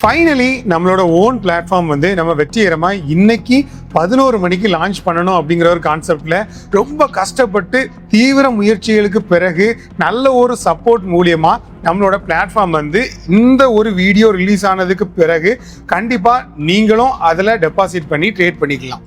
Finally நம்மளோட own platform வந்து நம்ம வெற்றிகரமாக இன்னைக்கு 11 மணிக்கு லான்ச் பண்ணணும் அப்படிங்கிற ஒரு கான்செப்ட்ல ரொம்ப கஷ்டப்பட்டு தீவிர முயற்சிகளுக்கு பிறகு நல்ல ஒரு சப்போர்ட் மூலியமா நம்மளோட பிளாட்ஃபார்ம் வந்து இந்த ஒரு வீடியோ ரிலீஸ் ஆனதுக்கு பிறகு கண்டிப்பாக நீங்களும் அதில் டெபாசிட் பண்ணி ட்ரேட் பண்ணிக்கலாம்.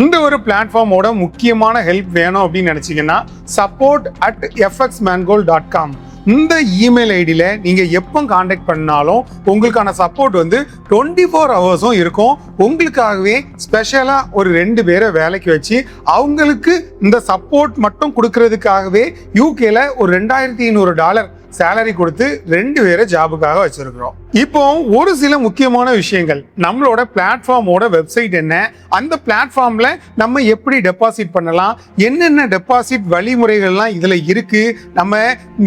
இந்த ஒரு பிளாட்ஃபார்மோட முக்கியமான ஹெல்ப் வேணும் அப்படின்னு நினச்சிங்கன்னா support@fxmangold.com இந்த இமெயில் ஐடியில் நீங்கள் எப்போ காண்டாக்ட் பண்ணாலும் உங்களுக்கான சப்போர்ட் வந்து 24 ஹவர்ஸும் இருக்கும். உங்களுக்காகவே ஸ்பெஷலாக ஒரு 2 பேரை வேலைக்கு வச்சு அவங்களுக்கு இந்த சப்போர்ட் மட்டும் கொடுக்கறதுக்காகவே யூகேல ஒரு $2500 சேலரி கொடுத்து 2 பேரை ஜாபுக்காக வச்சிருக்கிறோம். இப்போ ஒரு சில முக்கியமான விஷயங்கள், நம்மளோட பிளாட்ஃபார்மோட வெப்சைட் என்ன, அந்த பிளாட்ஃபார்ம்ல நம்ம எப்படி டெபாசிட் பண்ணலாம், என்னென்ன டெபாசிட் வழிமுறைகள்லாம் இதுல இருக்கு, நம்ம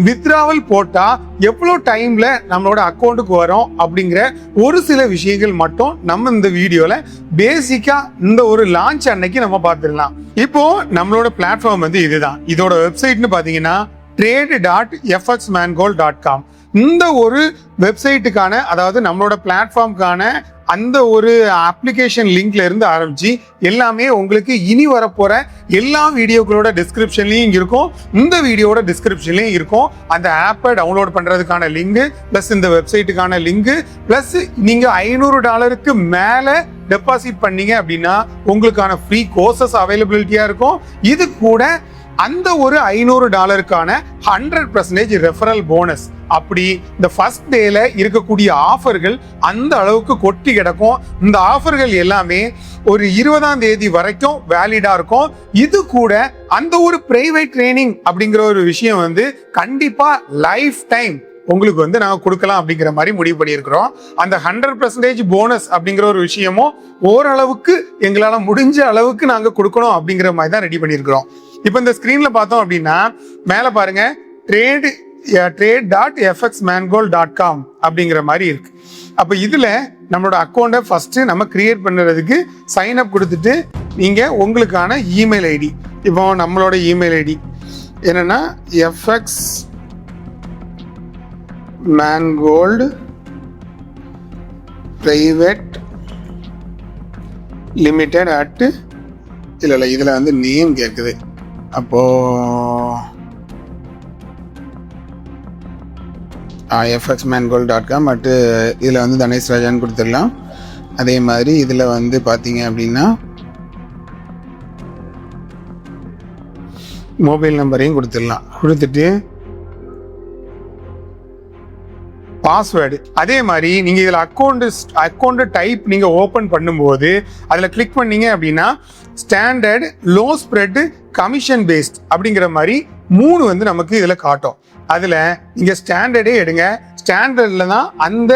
வித்ராவல் போட்டா எவ்வளோ டைம்ல நம்மளோட அக்கௌண்ட்டுக்கு வரும் அப்படிங்கிற ஒரு சில விஷயங்கள் மட்டும் நம்ம இந்த வீடியோல பேசிக்கா இந்த ஒரு லான்ச் அன்னைக்கு நம்ம பார்த்துடலாம். இப்போ நம்மளோட பிளாட்ஃபார்ம் வந்து இதுதான். இதோட வெப்சைட்னு பாத்தீங்கன்னா trade.fxmangold.com. இந்த ஒரு வெப்சைட்டுக்கான, அதாவது நம்மளோட பிளாட்ஃபார்முக்கான அந்த ஒரு அப்ளிகேஷன் லிங்க்ல இருந்து ஆரம்பிச்சு எல்லாமே உங்களுக்கு இனி வரப்போற எல்லா வீடியோக்களோட டிஸ்கிரிப்ஷன்லயும் இருக்கும், இந்த வீடியோட டிஸ்கிரிப்ஷன்லயும் இருக்கும். அந்த ஆப்பை டவுன்லோட் பண்றதுக்கான லிங்க் பிளஸ் இந்த வெப்சைட்டுக்கான லிங்க் பிளஸ் நீங்க $500 மேல டெபாசிட் பண்ணீங்க அப்படின்னா உங்களுக்கான ஃப்ரீ கோர்சஸ் அவைலபிலிட்டியா இருக்கும். இது கூட அந்த ஒரு $500 100% ரெஃபரல் போனஸ். அப்படி இந்த ஃபர்ஸ்ட் டேல இருக்கக்கூடிய ஆஃபர்கள் அந்த அளவுக்கு கொட்டி கிடக்கும். இந்த ஆஃபர்கள் எல்லாமே ஒரு 20ஆம் தேதி வரைக்கும் வேலிடா இருக்கும். இது கூட அந்த ஒரு பிரைவேட் ட்ரைனிங் அப்படிங்கிற ஒரு விஷயம் வந்து கண்டிப்பா லைஃப் டைம் உங்களுக்கு வந்து நாங்க கொடுக்கலாம் அப்படிங்கிற மாதிரி முடிவு பண்ணியிருக்கிறோம். அந்த 100% போனஸ் அப்படிங்கிற ஒரு விஷயமும் ஓரளவுக்கு எங்களால முடிஞ்ச அளவுக்கு நாங்க கொடுக்கணும் அப்படிங்கிற மாதிரி தான் ரெடி பண்ணியிருக்கிறோம். இப்போ இந்த ஸ்கிரீன்ல பார்த்தோம் அப்படின்னா மேல பாருங்க trade.fxmangold.com அப்படிங்கிற மாதிரி இருக்கு. அப்ப இதுல நம்மளோட அக்கௌண்ட்டை ஃபர்ஸ்ட் நம்ம கிரியேட் பண்ணுறதுக்கு சைன் அப் கொடுத்துட்டு நீங்க உங்களுக்கான இமெயில் ஐடி, இப்போ நம்மளோட இமெயில் ஐடி என்னன்னா fxmangold private limited at இல்ல இதுல வந்து நேம் கேட்குது. அப்போ fxmangold.com அட்டு இதில் வந்து தனேஷ் ராஜான்னு கொடுத்துடலாம். அதே மாதிரி இதில் வந்து பார்த்தீங்க அப்படின்னா மொபைல் நம்பரையும் கொடுத்துடலாம். கொடுத்துட்டு பாஸ்வேர்டு, அதே மாதிரி நீங்க இதுல அக்கௌண்ட் டைப் நீங்க ஓபன் பண்ணும்போது அதுல கிளிக் பண்ணீங்க அப்படின்னா standard, low spread, commission based அப்படிங்கிற மாதிரி 3 வந்து நமக்கு இதுல காட்டும். அதுல நீங்க ஸ்டாண்டர்டே எடுங்க. ஸ்டாண்டர்ட்ல தான் அந்த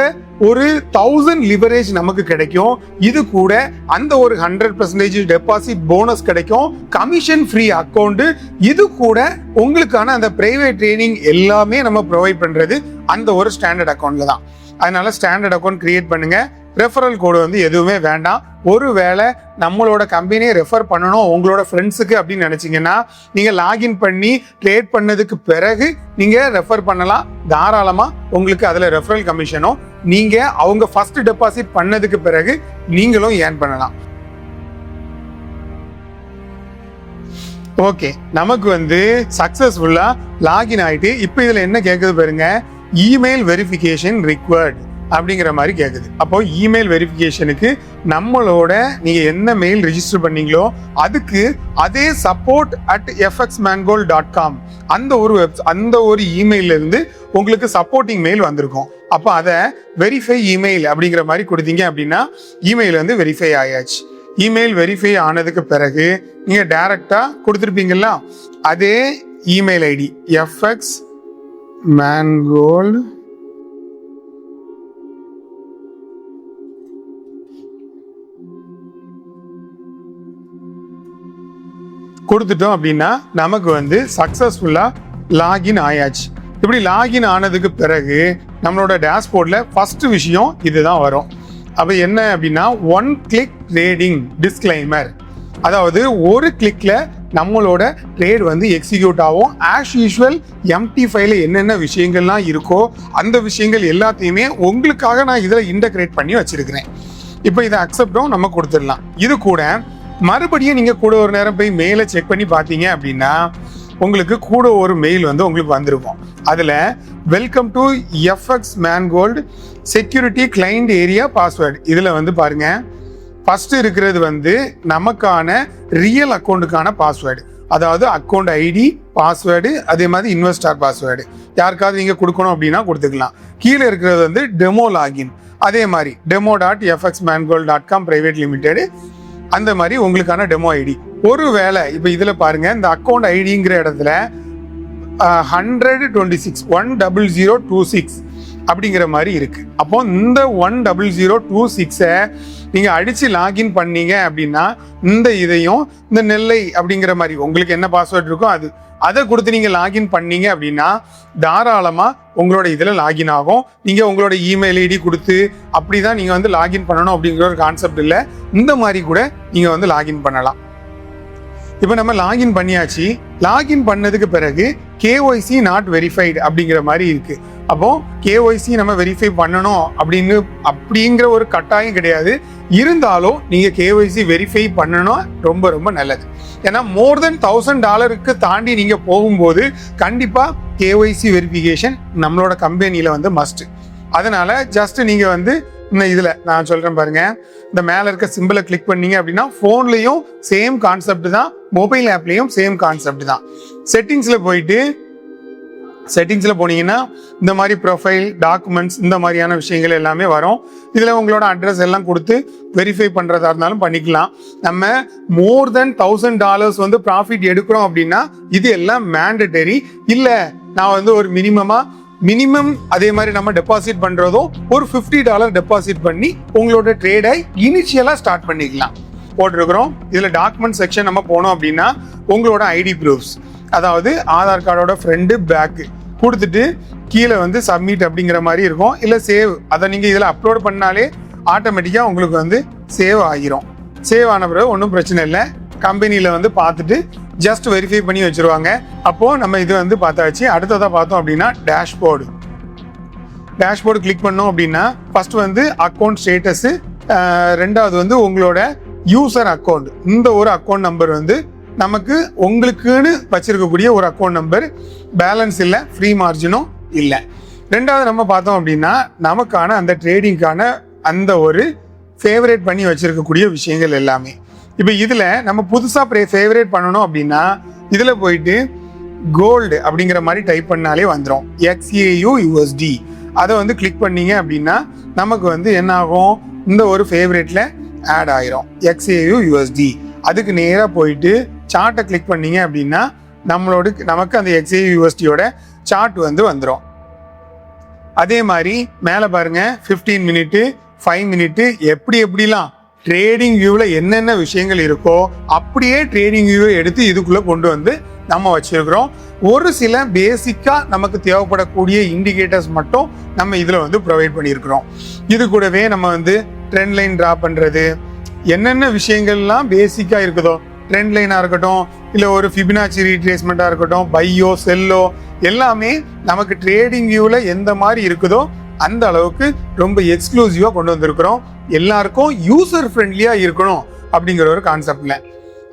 ஒரு 1000 லிவரேஜ் நமக்கு கிடைக்கும். இது கூட அந்த ஒரு 100% டெபாசிட் போனஸ் கிடைக்கும், கமிஷன் ஃப்ரீ அக்கௌண்ட். இது கூட உங்களுக்கான அந்த பிரைவேட் ட்ரைனிங் எல்லாமே நம்ம ப்ரொவைட் பண்றது அந்த ஒரு ஸ்டாண்டர்ட் அக்கௌண்ட்ல தான். அதனால ஸ்டாண்டர்ட் அக்கௌண்ட் கிரியேட் பண்ணுங்க. ரெஃபரல் கோடு வந்து எதுவுமே வேண்டாம். ஒருவேளை நம்மளோட கம்பெனியை ரெஃபர் பண்ணணும் உங்களோட ஃப்ரெண்ட்ஸுக்கு அப்படின்னு நினைச்சீங்கன்னா நீங்க லாகின் பண்ணி ட்ரேட் பண்ணதுக்கு பிறகு நீங்க ரெஃபர் பண்ணலாம். தாராளமா உங்களுக்கு அதுல ரெஃபரல் கமிஷனும் நீங்க அவங்க ஃபர்ஸ்ட் டெபாசிட் பண்ணதுக்கு பிறகு நீங்களும் ஏர்ன் பண்ணலாம். ஓகே, நமக்கு வந்து சக்சஸ்ஃபுல்லா லாகின் ஆயிட்டு இப்போ இதுல என்ன கேட்குது பாருங்க, இமெயில் வெரிஃபிகேஷன் ரிக்வயர்ட் அப்படிங்கிற மாதிரி கேட்குது. அப்போ இமெயில் வெரிஃபிகேஷனுக்கு நம்மளோட நீங்க என்ன மெயில் ரெஜிஸ்டர் பண்ணீங்களோ அதுக்கு அதே support@fxmangold.com அந்த ஒரு இமெயில இருந்து உங்களுக்கு சப்போர்ட்டிங் மெயில் வந்திருக்கும். அப்போ அதை வெரிஃபை இமெயில் அப்படிங்கிற மாதிரி கொடுத்தீங்க அப்படின்னா இமெயில் வந்து வெரிஃபை ஆயாச்சு. இமெயில் வெரிஃபை ஆனதுக்கு பிறகு நீங்க டைரக்டா கொடுத்துருப்பீங்களா அதே இமெயில் ஐடி fxmangold கொடுத்துட்டோம் அப்படின்னா நமக்கு வந்து சக்சஸ்ஃபுல்லா லாகின் ஆயாச்சு. இப்படி லாகின் ஆனதுக்கு பிறகு நம்மளோட டேஷ்போர்ட்ல ஃபர்ஸ்ட் விஷயம் இதுதான் வரும். அப்ப என்ன அப்படின்னா 1 click ட்ரேடிங் டிஸ்க்ளைமர், அதாவது ஒரு கிளிக்ல நம்மளோட ட்ரேட் வந்து எக்ஸிக்யூட் ஆகும். ஆஸ் யூஷுவல் எம்டி ஃபைல என்னென்ன விஷயங்கள்லாம் இருக்கோ அந்த விஷயங்கள் எல்லாத்தையுமே உங்களுக்காக நான் இதில் இன்டகிரேட் பண்ணி வச்சிருக்கிறேன். இப்போ இதை அக்செப்டும் நம்ம கொடுத்துடலாம். இது கூட மறுபடியும் நீங்கள் கூட ஒரு நேரம் போய் மெயிலை செக் பண்ணி பார்த்தீங்க அப்படின்னா உங்களுக்கு கூட ஒரு மெயில் வந்து உங்களுக்கு வந்திருக்கும். அதில் வெல்கம் டு எஃப்எக்ஸ் மேன்கோல்டு செக்யூரிட்டி கிளைண்ட் ஏரியா பாஸ்வேர்டு. இதில் வந்து பாருங்க, ஃபர்ஸ்ட் இருக்கிறது வந்து நமக்கான ரியல் அக்கௌண்ட்டுக்கான பாஸ்வேர்டு, அதாவது அக்கௌண்ட் ஐடி பாஸ்வேர்டு, அதே மாதிரி இன்வெஸ்டார் பாஸ்வேர்டு. யாருக்காவது நீங்கள் கொடுக்கணும் அப்படின்னா கொடுத்துக்கலாம். கீழே இருக்கிறது வந்து டெமோ லாகின், அதே மாதிரி demo.fxmangold.com பிரைவேட் லிமிடெட், அந்த மாதிரி உங்களுக்கான டெமோ ஐடி. ஒருவேளை இப்போ இதில் பாருங்க, இந்த அக்கௌண்ட் ஐடிங்கிற இடத்துல 10026 அப்படிங்கிற மாதிரி இருக்கு. அப்போ இந்த 10026 நீங்க அடிச்சு லாகின் பண்ணீங்க அப்படின்னா இந்த இதையும் இந்த நெல்லை அப்படிங்கிற மாதிரி உங்களுக்கு என்ன பாஸ்வேர்ட் இருக்கோ அதை கொடுத்து நீங்க லாகின் பண்ணீங்க அப்படின்னா தாராளமா உங்களோட இதுல லாகின் ஆகும். நீங்க உங்களோட இமெயில் ஐடி கொடுத்து அப்படிதான் நீங்க வந்து லாகின் பண்ணணும் அப்படிங்கிற ஒரு கான்செப்ட் இல்லை. இந்த மாதிரி கூட நீங்க வந்து லாகின் பண்ணலாம். இப்போ நம்ம லாகின் பண்ணியாச்சு. லாகின் பண்ணதுக்கு பிறகு KYC நாட் வெரிஃபைடு அப்படிங்கிற மாதிரி இருக்கு. அப்போ KYC நம்ம வெரிஃபை பண்ணணும் அப்படிங்கிற ஒரு கட்டாயம் கிடையாது. இருந்தாலும் நீங்க KYC வெரிஃபை பண்ணணும், ரொம்ப ரொம்ப நல்லது. ஏன்னா மோர் தென் $1000 தாண்டி நீங்க போகும்போது கண்டிப்பா KYC வெரிஃபிகேஷன் நம்மளோட கம்பெனியில வந்து மஸ்ட். அதனால ஜஸ்ட் நீங்க வந்து இதுல நான் சொல்றேன் பாருங்க, இந்த மேல இருக்க சிம்பிளை கிளிக் பண்ணீங்க அப்படின்னா போன்லயும் சேம் கான்செப்ட் தான், மொபைல் ஆப்லயும் சேம் கான்செப்ட் தான். செட்டிங்ஸ்ல போனீங்கன்னா இந்த மாதிரி ப்ரொஃபைல், டாக்குமெண்ட்ஸ், இந்த மாதிரியான விஷயங்கள் எல்லாமே வரும். இதுல உங்களோட அட்ரஸ் எல்லாம் கொடுத்து வெரிஃபை பண்றதா இருந்தாலும் பண்ணிக்கலாம். நம்ம மோர் தென் $1000 வந்து ப்ராஃபிட் எடுக்கிறோம் அப்படின்னா இது எல்லாம் மேண்டட்டரி இல்ல. நான் வந்து ஒரு மினிமம் அதே மாதிரி நம்ம டெபாசிட் பண்றதும் ஒரு $50 டெபாசிட் பண்ணி உங்களோட ட்ரேடை இனிஷியலா ஸ்டார்ட் பண்ணிக்கலாம் போட்டிருக்கிறோம். இதுல டாக்குமெண்ட் செக்ஷன் நம்ம போனோம் அப்படின்னா உங்களோட ஐடி ப்ரூஃப்ஸ், அதாவது ஆதார் கார்டோட ஃப்ரண்ட் பேக் கொடுத்துட்டு கீழே வந்து சப்மிட் அப்படிங்கிற மாதிரி இருக்கும். இல்லை சேவ், அதை நீங்கள் இதில் அப்லோட் பண்ணாலே ஆட்டோமேட்டிக்காக உங்களுக்கு வந்து சேவ் ஆகிரும். சேவ் ஆன பிறகு ஒன்றும் பிரச்சனை இல்லை. கம்பெனியில் வந்து பார்த்துட்டு ஜஸ்ட் வெரிஃபை பண்ணி வச்சுருவாங்க. அப்போது நம்ம இது வந்து பார்த்தாச்சு. அடுத்ததாக பார்த்தோம் அப்படின்னா டேஷ்போர்டு கிளிக் பண்ணோம் அப்படின்னா ஃபர்ஸ்ட் வந்து அக்கௌண்ட் ஸ்டேட்டஸு, ரெண்டாவது வந்து உங்களோட யூசர் அக்கௌண்ட். இந்த ஒரு அக்கௌண்ட் நம்பர் வந்து நமக்கு உங்களுக்குன்னு வச்சிருக்கக்கூடிய ஒரு அக்கௌண்ட் நம்பர், பேலன்ஸ் இல்லை, ஃப்ரீ மார்ஜினும் இல்லை. ரெண்டாவது நம்ம பார்த்தோம் அப்படின்னா நமக்கான அந்த ட்ரேடிங்கான அந்த ஒரு ஃபேவரேட் பண்ணி வச்சிருக்கக்கூடிய விஷயங்கள் எல்லாமே. இப்போ இதில் நம்ம புதுசாக ஃபேவரேட் பண்ணணும் அப்படின்னா இதில் போயிட்டு கோல்டு அப்படிங்கிற மாதிரி டைப் பண்ணாலே வந்துடும். XAUUSD அதை வந்து கிளிக் பண்ணீங்க அப்படின்னா நமக்கு வந்து என்ன ஆகும், இந்த ஒரு ஃபேவரேட்டில் ஆட் ஆயிரும் XAUUSD. அதுக்கு நேராக போயிட்டு சார்ட்டை கிளிக் பண்ணீங்க அப்படின்னா நமக்கு அந்த XAUUSDயோட சார்ட் வந்து வந்துடும். அதே மாதிரி மேலே பாருங்க 15 மினிட்டு 5 மினிட்டு எப்படிலாம் ட்ரேடிங் வியூவில் என்னென்ன விஷயங்கள் இருக்கோ அப்படியே ட்ரேடிங் வியூவை எடுத்து இதுக்குள்ளே கொண்டு வந்து நம்ம வச்சிருக்கிறோம். ஒரு சில பேசிக்காக நமக்கு தேவைப்படக்கூடிய இண்டிகேட்டர்ஸ் மட்டும் நம்ம இதில் வந்து ப்ரொவைட் பண்ணியிருக்கிறோம். இது கூடவே நம்ம வந்து ட்ரெண்ட் லைன் ட்ரா பண்ணுறது, என்னென்ன விஷயங்கள்லாம் பேசிக்காக இருக்குதோ, ட்ரெண்ட் லைனாக இருக்கட்டும், இல்லை ஒரு ஃபிபனாச்சி ரீட்ரேஸ்மெண்ட்டாக இருக்கட்டும், பையோ செல்லோ, எல்லாமே நமக்கு ட்ரேடிங் வியூவில் எந்த மாதிரி இருக்குதோ அந்த அளவுக்கு ரொம்ப எக்ஸ்க்ளூசிவாக கொண்டு வந்திருக்கிறோம். எல்லாருக்கும் யூசர் ஃப்ரெண்ட்லியாக இருக்கணும் அப்படிங்கிற ஒரு கான்செப்ட்ல.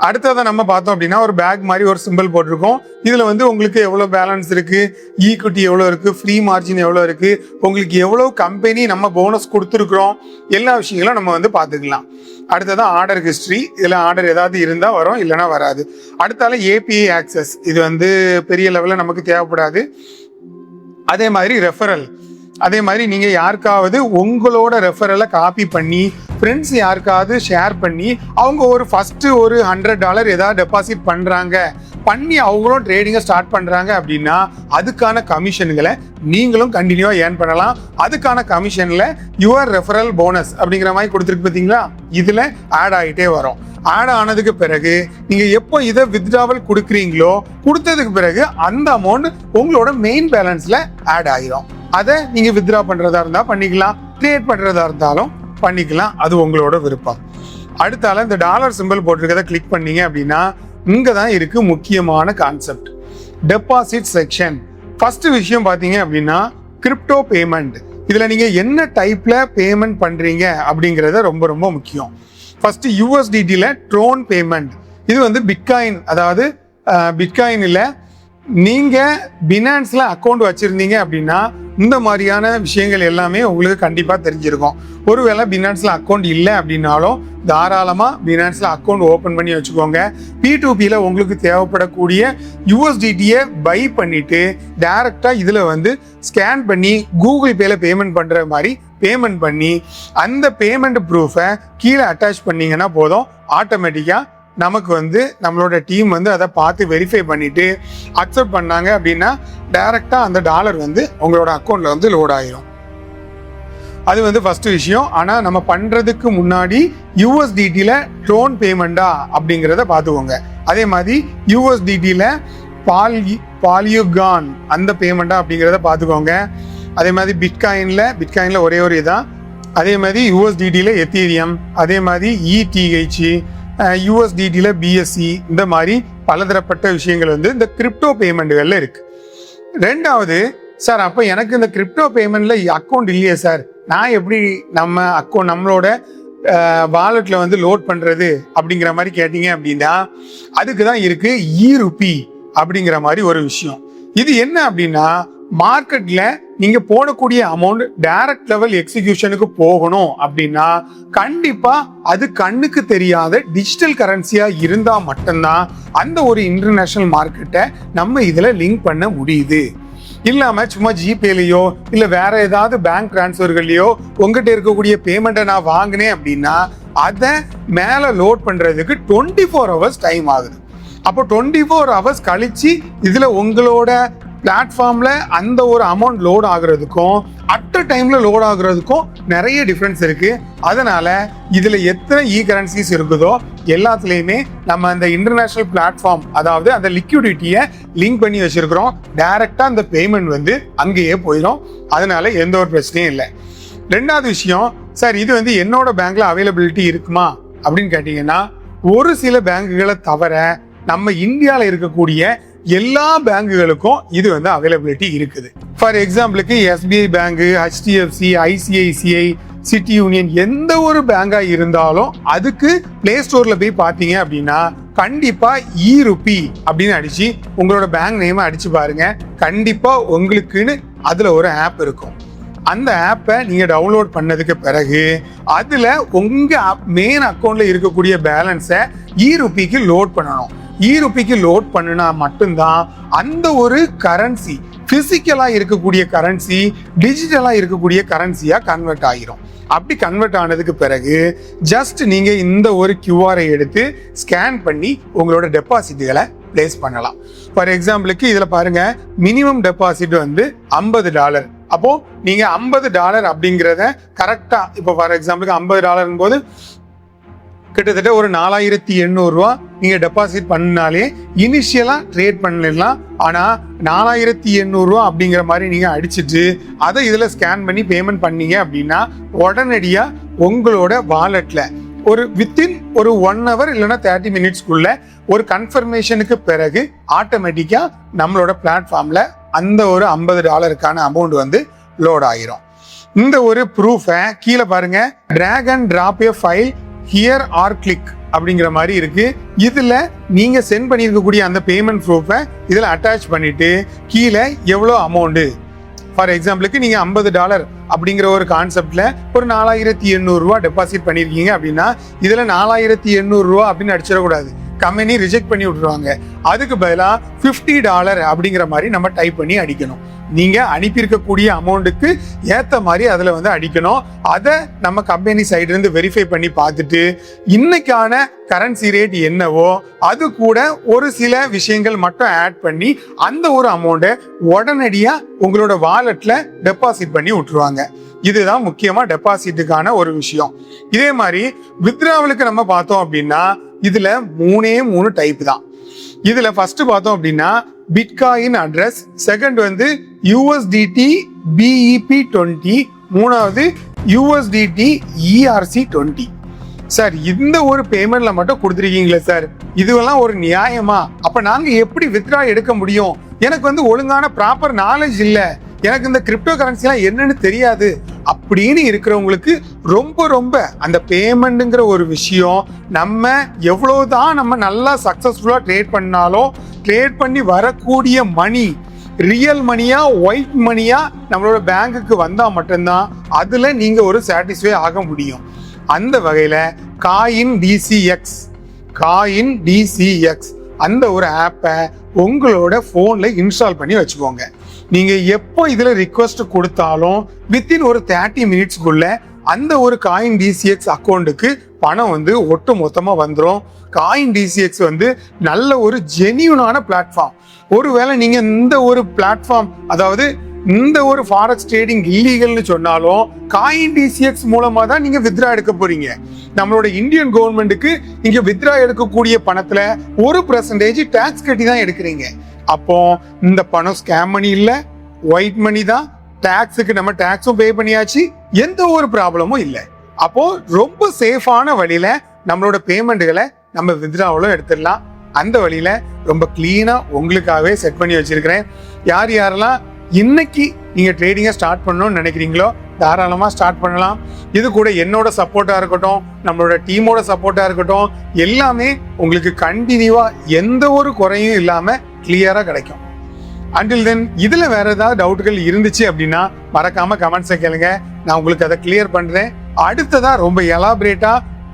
அடுத்ததை நம்ம பார்த்தோம் அப்படின்னா ஒரு பேக் மாதிரி ஒரு சிம்பிள் போட்டிருக்கோம். இதில் வந்து உங்களுக்கு எவ்வளோ பேலன்ஸ் இருக்குது, ஈக்விட்டி எவ்வளோ இருக்குது, ஃப்ரீ மார்ஜின் எவ்வளோ இருக்குது, உங்களுக்கு எவ்வளோ கம்பெனி நம்ம போனஸ் கொடுத்துருக்குறோம், எல்லா விஷயங்களும் நம்ம வந்து பார்த்துக்கலாம். அடுத்ததான் ஆர்டர் ஹிஸ்ட்ரி. இதில் ஆர்டர் ஏதாவது இருந்தால் வரும், இல்லைன்னா வராது. அடுத்தால API ஆக்சஸ், இது வந்து பெரிய லெவலில் நமக்கு தேவைப்படாது. அதே மாதிரி ரெஃபரல், அதே மாதிரி நீங்கள் யாருக்காவது உங்களோட ரெஃபரலை காப்பி பண்ணி ஃப்ரெண்ட்ஸ் யாருக்காவது ஷேர் பண்ணி அவங்க ஒரு ஃபஸ்ட்டு ஒரு $100 ஏதாவது டெபாசிட் பண்ணி அவங்களும் ட்ரேடிங்கை ஸ்டார்ட் பண்ணுறாங்க அப்படின்னா அதுக்கான கமிஷன்களை நீங்களும் கண்டினியூவாக ஏர்ன் பண்ணலாம். அதுக்கான கமிஷனில் யுவர் ரெஃபரல் போனஸ் அப்படிங்கிற மாதிரி கொடுத்துருக்கு பார்த்தீங்களா, இதில் ஆட் ஆகிட்டே வரும். ஆட் ஆனதுக்கு பிறகு நீங்கள் எப்போ இதை வித்ட்ராவல் கொடுக்குறீங்களோ கொடுத்ததுக்கு பிறகு அந்த அமௌண்ட் உங்களோட மெயின் பேலன்ஸில் ஆட் ஆகிரும். அதை நீங்கள் வித்ட்ரா பண்ணுறதா இருந்தால் பண்ணிக்கலாம், ட்ரேட் பண்ணுறதா இருந்தாலும் பண்ணிக்கலாம், அது உங்களோட விருப்பம். அடுத்தால இந்த டாலர் சிம்பிள் போட்டிருக்கதை கிளிக் பண்ணீங்க அப்படின்னா இங்க தான் இருக்கு முக்கியமான கான்செப்ட். Deposit section. ஃபர்ஸ்ட் விஷயம் பாத்தீங்க அப்படின்னா கிரிப்டோ பேமெண்ட். இதுல நீங்க என்ன டைப்ல பேமெண்ட் பண்றீங்க அப்படிங்கறது ரொம்ப ரொம்ப முக்கியம். ஃபர்ஸ்ட் USDTல ட்ரோன் பேமெண்ட். இது வந்து பிட்காயின், அதாவது பிட்காயின்ல நீங்க பினான்ஸ்ல அக்கௌண்ட் வச்சிருந்தீங்க அப்படின்னா இந்த மாதிரியான விஷயங்கள் எல்லாமே உங்களுக்கு கண்டிப்பா தெரிஞ்சிருக்கும். ஒருவேளை பினான்ஸ்ல அக்கௌண்ட் இல்லை அப்படின்னாலும் தாராளமா பினான்ஸ்ல அக்கௌண்ட் ஓபன் பண்ணி வச்சுக்கோங்க. P2Pல உங்களுக்கு தேவைப்படக்கூடிய USDTயை பை பண்ணிட்டு டைரக்டா இதுல வந்து ஸ்கேன் பண்ணி கூகுள் பேல பேமெண்ட் பண்ற மாதிரி பேமெண்ட் பண்ணி அந்த பேமெண்ட் ப்ரூஃபை கீழே அட்டாச் பண்ணீங்கன்னா போதும். ஆட்டோமேட்டிக்கா நமக்கு வந்து நம்மளோட டீம் வந்து அதை பார்த்து வெரிஃபை பண்ணிட்டு அக்செப்ட் பண்ணாங்க அப்படின்னா டைரக்டா அந்த டாலர் வந்து உங்களோட அக்கௌண்ட்ல வந்து லோட் ஆயிரும். அது வந்து ஃபர்ஸ்ட் விஷயம். ஆனா நம்ம பண்றதுக்கு முன்னாடி USDTல ட்ரோன் பேமெண்டா அப்படிங்கிறத பார்த்துக்கோங்க. அதே மாதிரி USDTல பாலியுகான் அந்த பேமெண்டா அப்படிங்கிறத பார்த்துக்கோங்க. அதே மாதிரி பிட்காயின்ல ஒரே ஒரு இதான். அதே மாதிரி USDTல எத்தீரியம், அதே மாதிரி ETH, USDTல BSC, இந்த மாதிரி பலதரப்பட்ட விஷயங்கள் வந்து இந்த கிரிப்டோ பேமெண்ட்கள்ல இருக்கு. ரெண்டாவது, சார் அப்ப எனக்கு இந்த கிரிப்டோ பேமெண்ட்ல அக்கௌண்ட் இல்லையே சார், நான் எப்படி நம்மளோட வாலெட்ல வந்து லோட் பண்றது அப்படிங்கிற மாதிரி கேட்டீங்க அப்படின்னா அதுக்கு தான் இருக்கு E-Rupee அப்படிங்கிற மாதிரி ஒரு விஷயம். இது என்ன அப்படின்னா மார்க்கெட்ல நீங்க போடக்கூடிய அமௌண்ட் டைரக்ட் லெவல் எக்ஸிகியூஷனுக்கு போகணும் அப்படின்னா கண்டிப்பா அது கண்ணுக்கு தெரியாத டிஜிட்டல் கரன்சியா இருந்தா மட்டும்தான் அந்த ஒரு இன்டர்நேஷனல் மார்க்கெட்டை நம்ம இதுல லிங்க் பண்ண முடியுது. இல்லாம சும்மா ஜிபேலையோ இல்ல வேற ஏதாவது பேங்க் டிரான்ஸ்ஃபர்களையோ உங்ககிட்ட இருக்கக்கூடிய பேமெண்ட்டை நான் வாங்கினேன் அப்படின்னா அதை மேல லோட் பண்றதுக்கு 24 hours டைம் ஆகுது. அப்போ 24 hours கழிச்சு இதுல உங்களோட பிளாட்ஃபார்ம்ல அந்த ஒரு அமௌண்ட் லோட் ஆகுறதுக்கும் அட் அ டைம்ல லோட் ஆகுறதுக்கும் நிறைய டிஃபரன்ஸ் இருக்கு. அதனால இதுல எத்தனை கரன்சிஸ் இருக்குதோ எல்லாத்துலயுமே நம்ம அந்த இன்டர்நேஷனல் பிளாட்ஃபார்ம், அதாவது அந்த லிக்விடிட்டியை லிங்க் பண்ணி வச்சிருக்கிறோம். டைரக்டா அந்த பேமெண்ட் வந்து அங்கேயே போயிடும். அதனால எந்த ஒரு பிரச்சனையும் இல்லை. ரெண்டாவது விஷயம், சார் இது வந்து என்னோட பேங்க்ல அவைலபிலிட்டி இருக்குமா அப்படின்னு கேட்டீங்கன்னா ஒரு சில பேங்குகளை தவிர நம்ம இந்தியாவில் இருக்கக்கூடிய எல்லா பேங்குகளுக்கும் இது வந்து அவைலபிலிட்டி இருக்குது. ஃபார் எக்ஸாம்பிளுக்கு SBI bank, HDFC, ICICI, city union எந்த ஒரு பேங்கா இருந்தாலும் அதுக்கு பிளே ஸ்டோர்ல போய் பார்த்தீங்க அப்படின்னா கண்டிப்பா E-Rupee அப்படின்னு அடிச்சு உங்களோட பேங்க் நேம் அடிச்சு பாருங்க. கண்டிப்பா உங்களுக்குன்னு அதுல ஒரு ஆப் இருக்கும். அந்த ஆப்பை நீங்க டவுன்லோட் பண்ணதுக்கு பிறகு அதுல உங்க மெயின் அக்கௌண்ட்ல இருக்கக்கூடிய பேலன்ஸை E-Rupeeக்கு லோட் பண்ணணும். E-Rupeeக்கு லோட் பண்ணினா மட்டும்தான் அந்த ஒரு கரன்சி பிசிக்கலா இருக்கக்கூடிய கரன்சி டிஜிட்டலா இருக்கக்கூடிய கரன்சியா கன்வெர்ட் ஆகிரும். அப்படி கன்வெர்ட் ஆனதுக்கு பிறகு ஜஸ்ட் நீங்க இந்த ஒரு QR-ஐ எடுத்து ஸ்கேன் பண்ணி உங்களோட டெபாசிட்களை பிளேஸ் பண்ணலாம். ஃபார் எக்ஸாம்பிளுக்கு இதுல பாருங்க, மினிமம் டெபாசிட் வந்து $50. அப்போ நீங்க $50 அப்படிங்கிறத கரெக்டா, இப்போ ஃபார் எக்ஸாம்பிளுக்கு $50 போது கிட்டத்தட்ட ஒரு 4800 ரூபா நீங்க டெபாசிட் பண்ணாலே இனிஷியலா ட்ரேட் பண்ணிடலாம். ஆனா 4800 ரூபா அப்படிங்கிற மாதிரி நீங்க அடிச்சுட்டு அதை இதுல ஸ்கேன் பண்ணி பேமெண்ட் பண்ணீங்க அப்படின்னா உடனடியா உங்களோட வாலெட்ல ஒரு வித்தின் ஒரு 1 hour இல்லைன்னா 30 minutesக்குள்ள ஒரு கன்ஃபர்மேஷனுக்கு பிறகு ஆட்டோமேட்டிக்கா நம்மளோட பிளாட்ஃபார்ம்ல அந்த ஒரு $50க்கான அமௌண்ட் வந்து லோட் ஆகிரும். இந்த ஒரு ப்ரூஃபை கீழே பாருங்க, drag and drop a file here or click அப்படிங்கிற மாதிரி இருக்கு. இதுல நீங்க சென்ட் பண்ணியிருக்கக்கூடிய அந்த பேமெண்ட் ப்ரூஃபை இதுல அட்டாச் பண்ணிட்டு கீழே எவ்வளோ அமௌண்ட், ஃபார் எக்ஸாம்பிளுக்கு நீங்க $50 அப்படிங்கிற ஒரு கான்செப்ட்ல ஒரு 4800 ரூபா டெபாசிட் பண்ணிருக்கீங்க அப்படின்னா இதுல 4800 ரூபா அப்படின்னு அடிச்சிடக்கூடாது. கம்பெனி ரிஜெக்ட் பண்ணி விட்டுருவாங்க. அதுக்கு பதிலாக $50 அப்படிங்கிற மாதிரி நம்ம டைப் பண்ணி அடிக்கணும். நீங்க அனுப்பியிருக்கக்கூடிய அமௌண்ட்டுக்கு ஏத்த மாதிரி அதுல வந்து அடிக்கணும். அதை நம்ம கம்பெனி சைடு இருந்து வெரிஃபை பண்ணி பார்த்துட்டு இன்னைக்கான கரன்சி ரேட் என்னவோ அது கூட ஒரு சில விஷயங்கள் மட்டும் ஆட் பண்ணி அந்த ஒரு அமௌண்ட்டை உடனடியா உங்களோட வாலெட்ல டெபாசிட் பண்ணி விட்டுருவாங்க. இதுதான் முக்கியமா டெபாசிட்டுக்கான ஒரு விஷயம். இதே மாதிரி வித்ட்ராவலுக்கு நம்ம பார்த்தோம் அப்படின்னா இதுல 3 டைப் தான். இதுல ஃபர்ஸ்ட் பார்த்தோம் அப்படின்னா பிட்காயின் அட்ரஸ், செகண்ட் வந்து USDT BEP20, மூணாவது USDT ERC20. சார் இந்த ஒரு பேமெண்ட்ல மட்டும் கொடுத்துருக்கீங்களே சார், இதுவெல்லாம் ஒரு நியாயமா? அப்ப நாங்க எப்படி வித்ரா எடுக்க முடியும்? எனக்கு வந்து ஒழுங்கான ப்ராப்பர் நாலேஜ் இல்ல, எனக்கு இந்த கிரிப்டோ கரன்சிலாம் என்னன்னு தெரியாது அப்படின்னு இருக்கிறவங்களுக்கு ரொம்ப ரொம்ப அந்த பேமெண்ட்ங்கிற ஒரு விஷயம், நம்ம எவ்வளவுதான் நம்ம நல்லா சக்சஸ்ஃபுல்லா ட்ரேட் பண்ணாலும் ட்ரேட் பண்ணி வரக்கூடிய மணி ரியல் மணியா ஒயிட் மணியா நம்மளோட பேங்குக்கு வந்தா மட்டும்தான் அதுல நீங்க ஒரு சாட்டிஸ்ஃபை ஆக முடியும். அந்த வகையில காயின் டிசிஎக்ஸ் அந்த ஒரு ஆப்பை உங்களோட போன்ல இன்ஸ்டால் பண்ணி வச்சுக்கோங்க. நீங்க எப்போ இதுல ரிக்வெஸ்ட் கொடுத்தாலும் வித்தின் ஒரு 30 மினிட்ஸ்க்குள்ள அந்த ஒரு காயின் டிசிஎக்ஸ் அக்கௌண்ட்டுக்கு பணம் வந்து ஒட்டு மொத்தமா வந்துடும். காயின் டிசிஎக்ஸ் வந்து நல்ல ஒரு ஜெனியூனான பிளாட்ஃபார்ம். ஒருவேளை நீங்க இந்த ஒரு பிளாட்ஃபார்ம், அதாவது இந்த ஒரு ஃபாரெக்ஸ் ட்ரேடிங் இல்லீகல்னு சொன்னாலும் காயின் டிசிஎக்ஸ் மூலமா தான் நீங்க வித்ரா எடுக்க போறீங்க. நம்மளோட இந்தியன் கவர்மெண்ட்டுக்கு நீங்க வித்ரா எடுக்கக்கூடிய பணத்துல 1% டாக்ஸ் கட்டி தான் எடுக்கிறீங்க. அப்போ இந்த பணம் ஸ்கேம் மணி இல்ல, ஒயிட் மணி தான். டாக்ஸுக்கு நம்ம டாக்ஸும் பே பண்ணியாச்சு, எந்த ஒரு ப்ராப்ளமும் இல்லை. அப்போ ரொம்ப சேஃபான வழியில நம்மளோட பேமெண்ட்டுகளை நம்ம வித்ராவில் எடுத்துடலாம். அந்த வழியில ரொம்ப கிளீனா உங்களுக்காகவே செட் பண்ணி வச்சிருக்கிறேன். யார் யாரெல்லாம் இன்னைக்கு நீங்க ட்ரேடிங்கை ஸ்டார்ட் பண்ணணும்னு நினைக்கிறீங்களோ தாராளமா ஸ்டார்ட் பண்ணலாம். இது கூட என்னோட சப்போர்ட்டா இருக்கட்டும், நம்மளோட டீமோட சப்போர்ட்டா இருக்கட்டும், எல்லாமே உங்களுக்கு கண்டினியூவா எந்த ஒரு குறையும் இல்லாம கிளியரா கிடைக்கும். அண்டில் தென் இதுல வேற ஏதாவது டவுட்டுகள் இருந்துச்சு அப்படின்னா மறக்காம கமெண்ட்ஸை கேளுங்க, நான் உங்களுக்கு அதை கிளியர் பண்றேன். அடுத்ததா ரொம்ப எலாபரேட்டா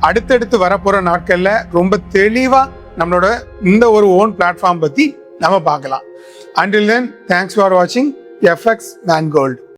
அடுத்தடுத்து வரப்போற நாட்கள்ல ரொம்ப தெளிவா நம்மளோட இந்த ஒரு ஓன் பிளாட்ஃபார்ம் பத்தி நம்ம பார்க்கலாம். அண்டில் தென் தேங்க்ஸ் ஃபார் வாட்சிங் FX Vangold.